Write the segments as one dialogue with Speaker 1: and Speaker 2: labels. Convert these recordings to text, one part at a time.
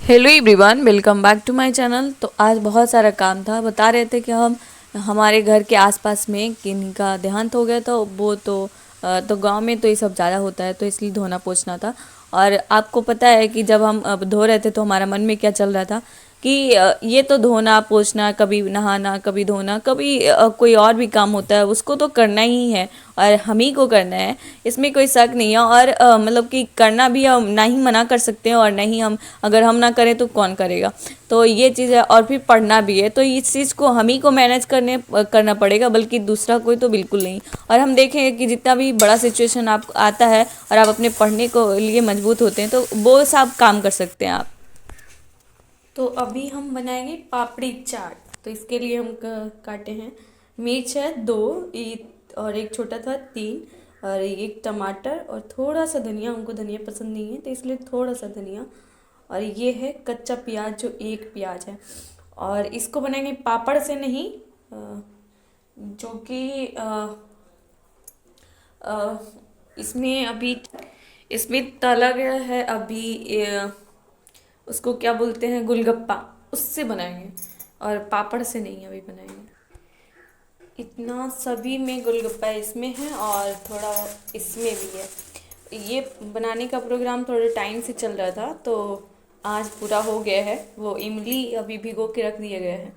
Speaker 1: Hello everyone, welcome back to my channel. तो आज बहुत सारा काम था। बता रहे थे कि हम हमारे घर के आसपास में किन्हीं का देहांत हो गया था। वो तो गांव में तो ये सब ज़्यादा होता है, तो इसलिए धोना पोंछना था। और आपको पता है कि जब हम अब धो रहे थे तो हमारा मन में क्या चल रहा था कि ये तो धोना पोंछना, कभी नहाना, कभी धोना, कभी कोई और भी काम होता है, उसको तो करना ही है और हम ही को करना है। इसमें कोई शक नहीं है। और मतलब कि करना भी हम ना ही मना कर सकते हैं और नहीं हम, अगर हम ना करें तो कौन करेगा। तो ये चीज़ है। और फिर पढ़ना भी है, तो इस चीज़ को हम ही को मैनेज करना पड़ेगा, बल्कि दूसरा कोई तो बिल्कुल नहीं। और हम देखेंगे कि जितना भी बड़ा सिचुएशन आप आता है और आप अपने पढ़ने को लिए मजबूत होते हैं, तो वो सब काम कर सकते हैं आप। तो अभी हम बनाएंगे पापड़ी चाट। तो इसके लिए हम काटे हैं मिर्च है 2, और एक छोटा था 3, और एक टमाटर और थोड़ा सा धनिया। हमको धनिया पसंद नहीं है तो इसलिए थोड़ा सा धनिया। और ये है कच्चा प्याज, जो 1 प्याज है। और इसको बनाएंगे पापड़ से नहीं, जो कि अ, इसमें अभी इसमें तला गया है अभी। उसको क्या बोलते हैं, गोलगप्पा, उससे बनाएंगे। और पापड़ से नहीं अभी बनाएंगे। इतना सभी में गोलगप्पा इसमें है और थोड़ा इसमें भी है। ये बनाने का प्रोग्राम थोड़े टाइम से चल रहा था, तो आज पूरा हो गया है। वो इमली अभी भिगो के रख दिया गया है,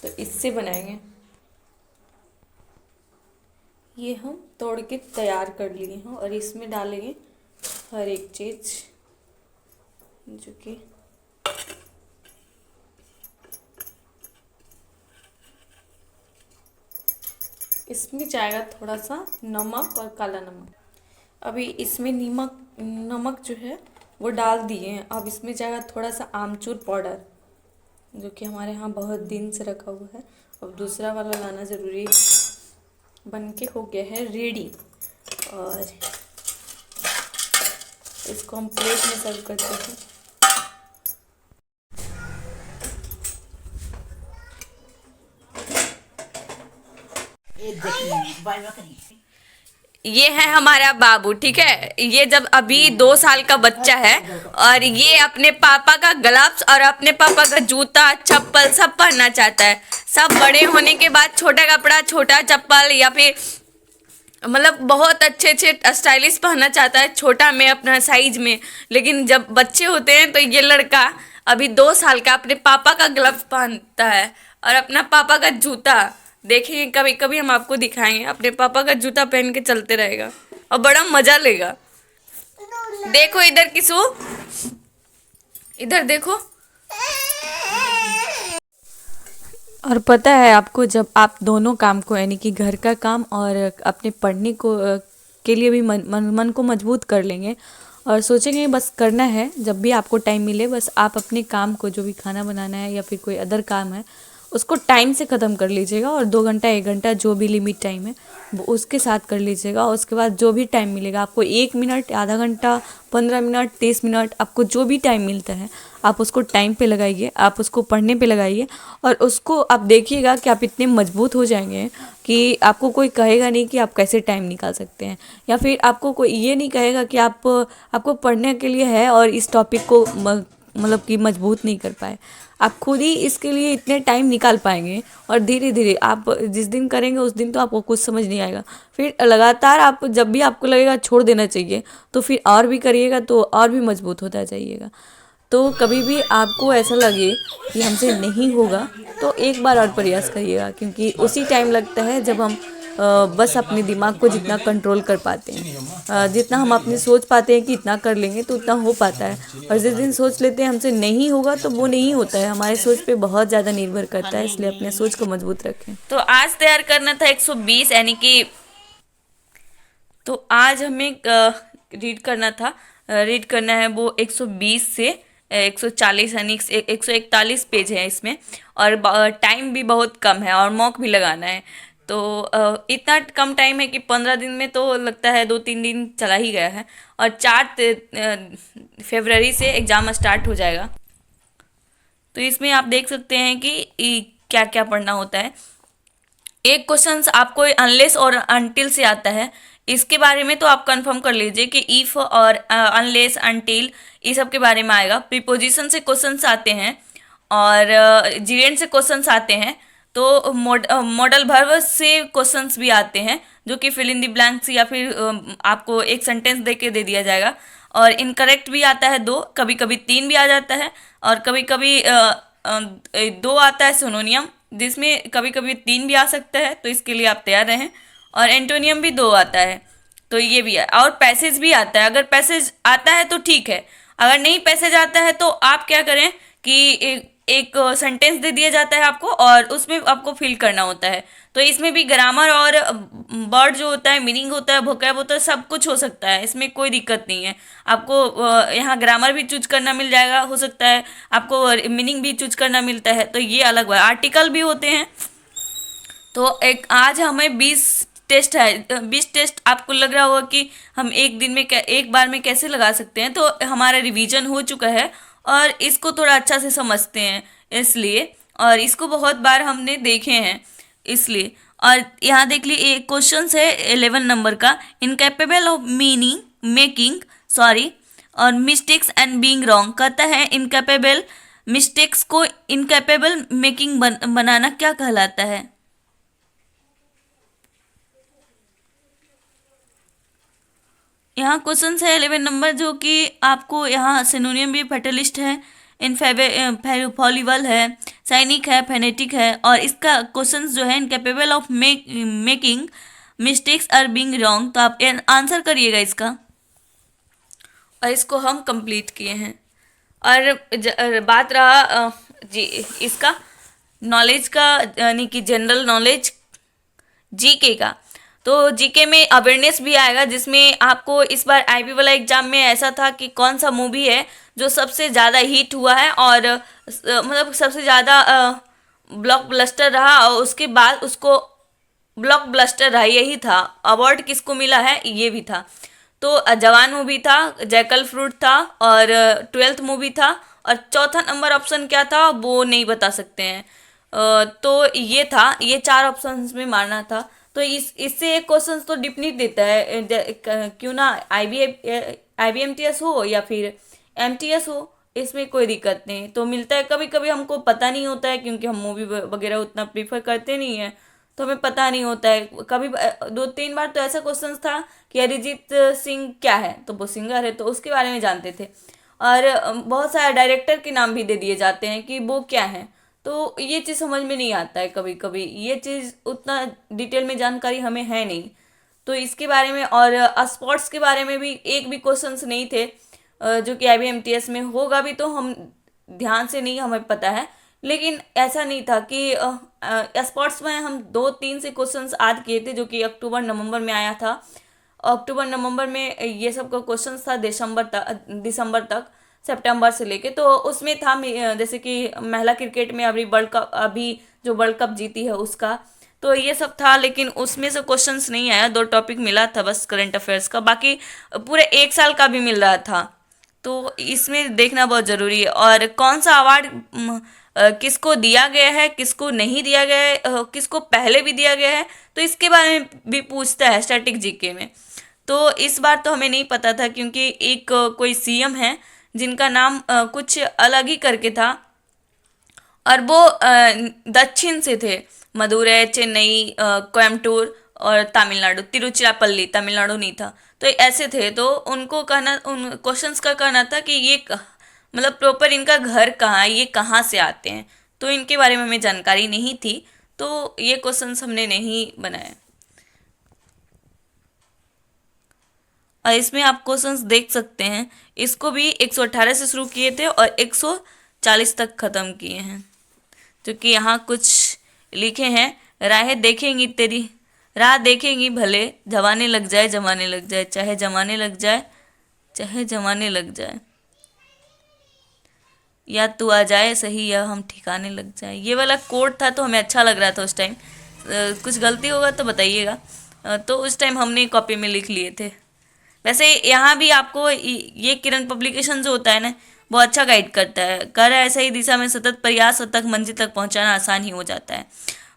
Speaker 1: तो इससे बनाएंगे। ये हम तोड़ के तैयार कर लिए हैं और इसमें डालेंगे हर एक चीज़, जो कि इसमें जाएगा थोड़ा सा नमक और काला नमक। अभी इसमें नमक जो है वो डाल दिए हैं। अब इसमें जाएगा थोड़ा सा आमचूर पाउडर, जो कि हमारे यहाँ बहुत दिन से रखा हुआ है। अब दूसरा वाला लाना ज़रूरी है। बन के हो गया है रेडी। और इसको हम प्लेट में सर्व करते हैं। ये है हमारा बाबू, ठीक है। ये जब अभी 2 साल का बच्चा है और ये अपने पापा का ग्लव्स और अपने पापा का जूता चप्पल सब पहनना चाहता है। सब बड़े होने के बाद छोटा कपड़ा, छोटा चप्पल, या फिर मतलब बहुत अच्छे अच्छे स्टाइलिश पहनना चाहता है, छोटा में अपना साइज में। लेकिन जब बच्चे होते हैं तो ये लड़का अभी 2 साल का अपने पापा का ग्लव्स पहनता है और अपना पापा का जूता। देखेंगे, कभी कभी हम आपको दिखाएंगे, अपने पापा का जूता पहन के चलते रहेगा और बड़ा मजा लेगा। देखो इधर किसू, इधर देखो। और पता है आपको, जब आप दोनों काम को, यानी कि घर का काम और अपने पढ़ने को के लिए भी मन को मजबूत कर लेंगे और सोचेंगे बस करना है, जब भी आपको टाइम मिले बस आप अपने काम को, जो भी खाना बनाना है या फिर कोई अदर काम है, उसको टाइम से ख़त्म कर लीजिएगा। और 2 घंटा 1 घंटा जो भी लिमिट टाइम है वो उसके साथ कर लीजिएगा। और उसके बाद जो भी टाइम मिलेगा आपको, 1 मिनट, आधा घंटा, 15 मिनट, 30 मिनट, आपको जो भी टाइम मिलता है आप उसको टाइम पे लगाइए, आप उसको पढ़ने पे लगाइए। और उसको आप देखिएगा कि आप इतने मजबूत हो जाएंगे कि आपको कोई कहेगा नहीं कि आप कैसे टाइम निकाल सकते हैं, या फिर आपको कोई ये नहीं कहेगा कि आपको पढ़ने के लिए है और इस टॉपिक को मतलब कि मजबूत नहीं कर पाए। आप खुद ही इसके लिए इतने टाइम निकाल पाएंगे। और धीरे धीरे आप जिस दिन करेंगे उस दिन तो आपको कुछ समझ नहीं आएगा। फिर लगातार आप, जब भी आपको लगेगा छोड़ देना चाहिए, तो फिर और भी करिएगा, तो और भी मजबूत होता जाइएगा। तो कभी भी आपको ऐसा लगे कि हमसे नहीं होगा, तो एक बार और प्रयास करिएगा, क्योंकि उसी टाइम लगता है जब हम बस अपने दिमाग को जितना कंट्रोल कर पाते हैं, जितना हम अपने सोच पाते हैं कि इतना कर लेंगे तो उतना हो पाता है। और जिस दिन सोच लेते हैं हमसे नहीं होगा, तो वो नहीं होता है। हमारे सोच पे बहुत ज़्यादा निर्भर करता है, इसलिए अपने सोच को मजबूत रखें। तो आज तैयार करना था 120, यानी कि, तो आज हमें रीड करना था, रीड करना है वो 120 से 140, यानी 141 पेज है इसमें। और टाइम भी बहुत कम है और मॉक भी लगाना है। तो इतना कम टाइम है कि 15 दिन में तो लगता है 2-3 दिन चला ही गया है। और 4 फरवरी से एग्ज़ाम स्टार्ट हो जाएगा। तो इसमें आप देख सकते हैं कि क्या क्या पढ़ना होता है। एक क्वेश्चन आपको अनलेस और अनटिल से आता है, इसके बारे में तो आप कंफर्म कर लीजिए कि इफ और अनलेस अनटिल ये सब के बारे में आएगा। प्रीपोजिशन से क्वेश्चंस आते हैं और जीरेंड से क्वेश्चंस आते हैं। तो मॉडल वर्ब से क्वेश्चंस भी आते हैं जो कि फिल इन द ब्लैंक्स या फिर आपको एक सेंटेंस दे के दे दिया जाएगा। और इनकरेक्ट भी आता है दो, कभी कभी तीन भी आ जाता है और कभी कभी दो आता है सिनोनियम, जिसमें कभी कभी तीन भी आ सकता है, तो इसके लिए आप तैयार रहें। और एंटोनियम भी दो आता है, तो ये भी है। और पैसेज भी आता है, अगर पैसेज आता है तो ठीक है, अगर नहीं पैसेज आता है तो आप क्या करें कि एक सेंटेंस दे दिया जाता है आपको और उसमें आपको फिल करना होता है। तो इसमें भी ग्रामर और वर्ड जो होता है, मीनिंग होता है, वोकैब होता है, सब कुछ हो सकता है, इसमें कोई दिक्कत नहीं है। आपको यहाँ ग्रामर भी चूज करना मिल जाएगा, हो सकता है आपको मीनिंग भी चूज करना मिलता है, तो ये अलग है। आर्टिकल भी होते हैं। तो एक आज हमें 20 टेस्ट है, 20 टेस्ट आपको लग रहा होगा कि हम एक दिन में एक बार में कैसे लगा सकते हैं, तो हमारा रिवीजन हो चुका है और इसको थोड़ा अच्छा से समझते हैं इसलिए, और इसको बहुत बार हमने देखे हैं इसलिए। और यहाँ देख लिए एक क्वेश्चन है 11 नंबर का, incapable of meaning making sorry और मिस्टेक्स एंड बीइंग रॉन्ग। कहता है इनकैपेबल, मिस्टेक्स को इनकैपेबल मेकिंग बनाना क्या कहलाता है। यहाँ क्वेश्चन है 11 नंबर, जो कि आपको यहाँ सिनोनियम भी फैटलिस्ट है, इनफॉलिबल है, साइनिक है, फेनेटिक है। और इसका क्वेश्चन जो है incapable of making mistakes are being wrong. तो आप आंसर करिएगा इसका, और इसको हम कंप्लीट किए हैं। और बात रहा जी इसका नॉलेज का, यानी कि जनरल नॉलेज जीके का, तो जीके में अवेयरनेस भी आएगा, जिसमें आपको इस बार आईबी वाला एग्जाम में ऐसा था कि कौन सा मूवी है जो सबसे ज़्यादा हिट हुआ है और मतलब सबसे ज़्यादा ब्लॉकबस्टर रहा, और उसके बाद उसको ब्लॉकबस्टर रहा, यही था। अवार्ड किसको मिला है ये भी था। तो जवान मूवी था, जैकल फ्रूट था, और 12th मूवी था, और चौथा नंबर ऑप्शन क्या था वो नहीं बता सकते हैं। तो ये था, ये चार ऑप्शंस में मारना था। तो इससे एक क्वेश्चन तो डिफिनिट देता है, क्यों ना IBMTS हो या फिर MTS हो, इसमें कोई दिक्कत नहीं। तो मिलता है, कभी कभी हमको पता नहीं होता है क्योंकि हम मूवी वगैरह उतना प्रीफर करते नहीं है, तो हमें पता नहीं होता है। कभी 2-3 बार तो ऐसा क्वेश्चन था कि अरिजीत सिंह क्या है, तो वो सिंगर है, तो उसके बारे में जानते थे। और बहुत सारे डायरेक्टर के नाम भी दे दिए जाते हैं कि वो क्या है, तो ये चीज़ समझ में नहीं आता है कभी कभी, ये चीज़ उतना डिटेल में जानकारी हमें है नहीं। तो इसके बारे में और स्पोर्ट्स के बारे में भी एक भी क्वेश्चंस नहीं थे, जो कि IBMTS में होगा भी तो हम ध्यान से नहीं हमें पता है। लेकिन ऐसा नहीं था कि स्पोर्ट्स में हम 2-3 से क्वेश्चंस ऐड किए थे, जो कि अक्टूबर नवंबर में आया था। अक्टूबर नवंबर में ये सब का क्वेश्चन था दिसंबर तक, सितंबर से लेके। तो उसमें था जैसे कि महिला क्रिकेट में अभी जो वर्ल्ड कप जीती है उसका, तो ये सब था। लेकिन उसमें से क्वेश्चंस नहीं आया, 2 टॉपिक मिला था बस करंट अफेयर्स का, बाकी पूरे 1 साल का भी मिल रहा था। तो इसमें देखना बहुत ज़रूरी है। और कौन सा अवार्ड किसको दिया गया है, किसको नहीं दिया गया है, किसको पहले भी दिया गया है, तो इसके बारे में भी पूछता है स्टैटिक जीके में। तो इस बार तो हमें नहीं पता था, क्योंकि एक कोई CM है जिनका नाम कुछ अलग ही करके था, और वो दक्षिण से थे, मदुरै, चेन्नई, कोयम्बटूर और तमिलनाडु, तिरुचिरापल्ली तमिलनाडु नहीं था। तो ऐसे थे, तो उनको कहना, उन क्वेश्चंस का कहना था कि ये मतलब प्रॉपर इनका घर कहाँ है, ये कहाँ से आते हैं, तो इनके बारे में हमें जानकारी नहीं थी, तो ये क्वेश्चंस हमने नहीं बनाए। और इसमें आप क्वेश्चंस देख सकते हैं, इसको भी 118 से शुरू किए थे और 140 तक ख़त्म किए हैं। जो कि यहाँ कुछ लिखे हैं, राहें देखेंगी तेरी, राह देखेंगी भले, जमाने लग जाए जमाने लग जाए, चाहे जमाने लग जाए चाहे जमाने लग जाए, या तू आ जाए सही या हम ठिकाने लग जाए। ये वाला कोड था तो हमें अच्छा लग रहा था उस टाइम, कुछ गलती होगा तो बताइएगा। तो उस टाइम हमने कॉपी में लिख लिए थे। वैसे यहाँ भी आपको ये किरण पब्लिकेशन जो होता है ना, वो अच्छा गाइड करता है, कर ऐसा ही दिशा में सतत प्रयास तक मंजिल तक पहुँचाना आसान ही हो जाता है।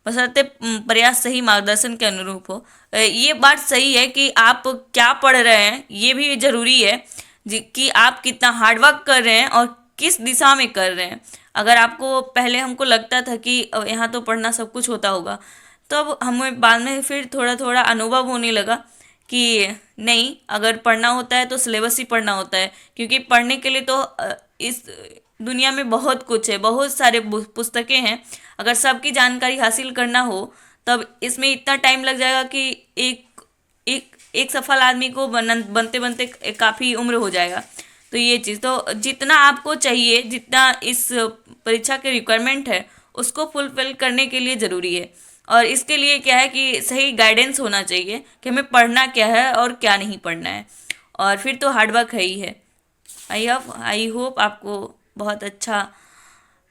Speaker 1: बशर्ते प्रयास सही मार्गदर्शन के अनुरूप हो। ये बात सही है कि आप क्या पढ़ रहे हैं ये भी ज़रूरी है, कि आप कितना हार्डवर्क कर रहे हैं और किस दिशा में कर रहे हैं। अगर आपको पहले हमको लगता था कि यहाँ तो पढ़ना सब कुछ होता होगा, तो अब हमें बाद में फिर थोड़ा थोड़ा अनुभव होने लगा कि नहीं, अगर पढ़ना होता है तो सिलेबस ही पढ़ना होता है, क्योंकि पढ़ने के लिए तो इस दुनिया में बहुत कुछ है, बहुत सारे पुस्तकें हैं। अगर सबकी जानकारी हासिल करना हो तब इसमें इतना टाइम लग जाएगा कि एक एक एक सफल आदमी को बनते बनते काफ़ी उम्र हो जाएगा। तो ये चीज़ तो जितना आपको चाहिए, जितना इस परीक्षा के रिक्वायरमेंट है उसको फुलफिल करने के लिए ज़रूरी है। और इसके लिए क्या है कि सही गाइडेंस होना चाहिए कि हमें पढ़ना क्या है और क्या नहीं पढ़ना है, और फिर तो हार्डवर्क है ही है। आई होप आपको बहुत अच्छा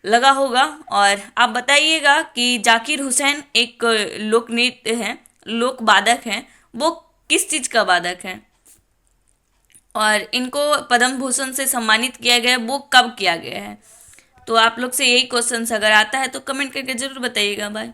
Speaker 1: लगा होगा। और आप बताइएगा कि जाकिर हुसैन एक लोक नृत्य हैं, लोक वादक हैं, वो किस चीज़ का वादक हैं, और इनको पद्म भूषण से सम्मानित किया गया है, वो कब किया गया है। तो आप लोग से यही क्वेश्चन अगर आता है तो कमेंट करके ज़रूर बताइएगा। बाय।